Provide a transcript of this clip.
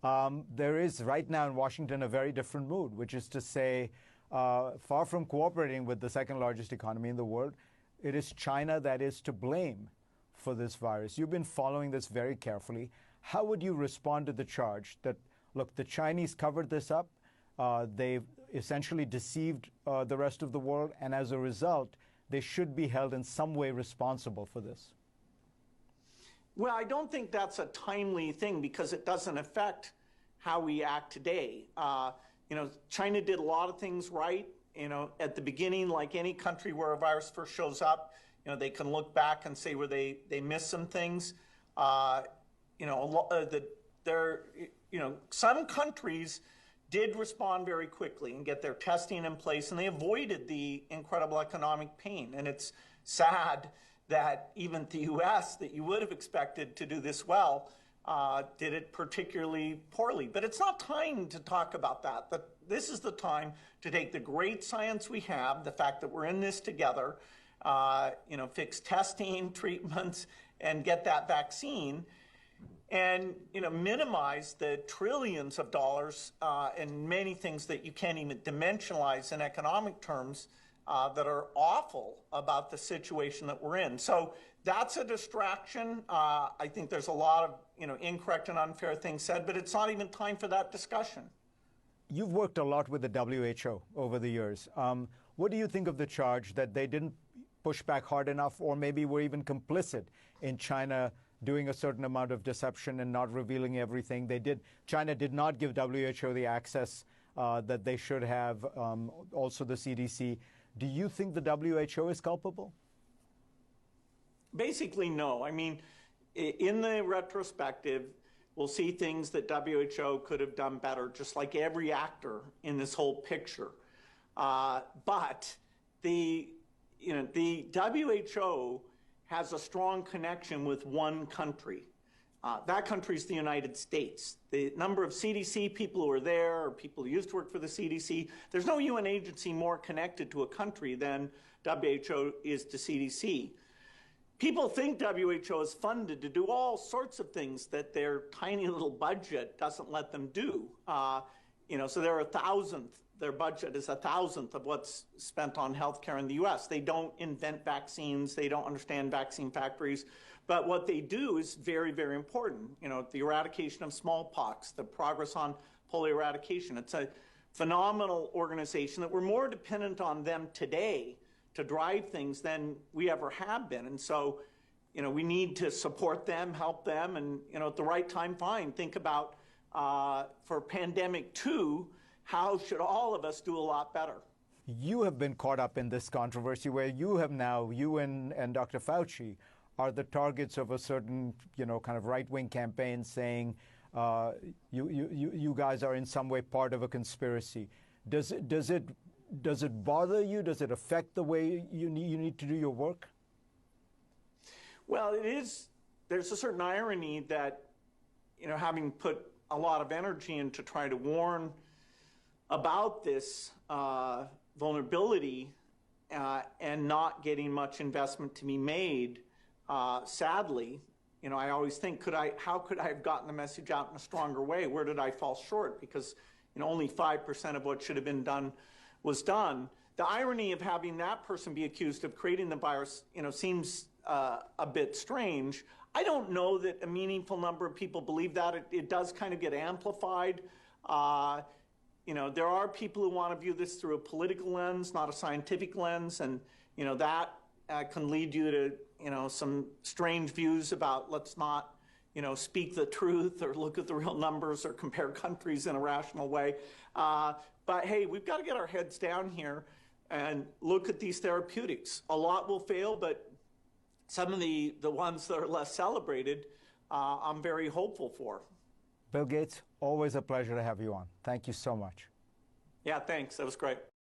there is right now in Washington a very different mood, which is to say, far from cooperating with the second largest economy in the world, it is China that is to blame for this virus. You've been following this very carefully. How would you respond to the charge that, look, the Chinese covered this up, they've essentially deceived the rest of the world, and as a result, they should be held in some way responsible for this? Well, I don't think that's a timely thing because it doesn't affect how we act today. China did a lot of things right. At the beginning, like any country where a virus first shows up, they can look back and say where they missed some things. Some countries did respond very quickly and get their testing in place, and they avoided the incredible economic pain. And it's sad that even the U.S., that you would have expected to do this well, did it particularly poorly. But it's not time to talk about that. This is the time to take the great science we have, the fact that we're in this together, fix testing, treatments, and get that vaccine, and minimize the trillions of dollars and many things that you can't even dimensionalize in economic terms that are awful about the situation that we're in. So that's a distraction. I think there's a lot of incorrect and unfair things said, but it's not even time for that discussion. You've worked a lot with the WHO over the years. What do you think of the charge that they didn't push back hard enough, or maybe were even complicit in China doing a certain amount of deception and not revealing everything? China did not give WHO the access that they should have, also the CDC. Do you think the WHO is culpable? Basically, no. I mean, in the retrospective, we'll see things that WHO could have done better, just like every actor in this whole picture. But the WHO has a strong connection with one country. That country is the United States. The number of CDC people who are there, or people who used to work for the CDC, there's no UN agency more connected to a country than WHO is to CDC. People think WHO is funded to do all sorts of things that their tiny little budget doesn't let them do. So they're their budget is 1,000th of what's spent on healthcare in the US. They don't invent vaccines. They don't understand vaccine factories. But what they do is very, very important. The eradication of smallpox, the progress on polio eradication. It's a phenomenal organization that we're more dependent on them today to drive things than we ever have been. And so, we need to support them, help them, and, at the right time, think about, for pandemic 2, how should all of us do a lot better? You have been caught up in this controversy where you and Dr. Fauci are the targets of a certain, kind of right-wing campaign saying you guys are in some way part of a conspiracy. Does it bother you? Does it affect the way you need to do your work? Well, there's a certain irony that, having put a lot of energy into trying to warn about this vulnerability and not getting much investment to be made, sadly, I always think, how could I have gotten the message out in a stronger way? Where did I fall short? Because only 5% of what should have been done was done. The irony of having that person be accused of creating the virus, seems a bit strange. I don't know that a meaningful number of people believe that. It does kind of get amplified. There are people who want to view this through a political lens, not a scientific lens, and that can lead you to some strange views about let's not speak the truth or look at the real numbers or compare countries in a rational way. But hey, we've got to get our heads down here and look at these therapeutics. A lot will fail, but some of the ones that are less celebrated, I'm very hopeful for. Bill Gates, always a pleasure to have you on. Thank you so much. Yeah, thanks. That was great.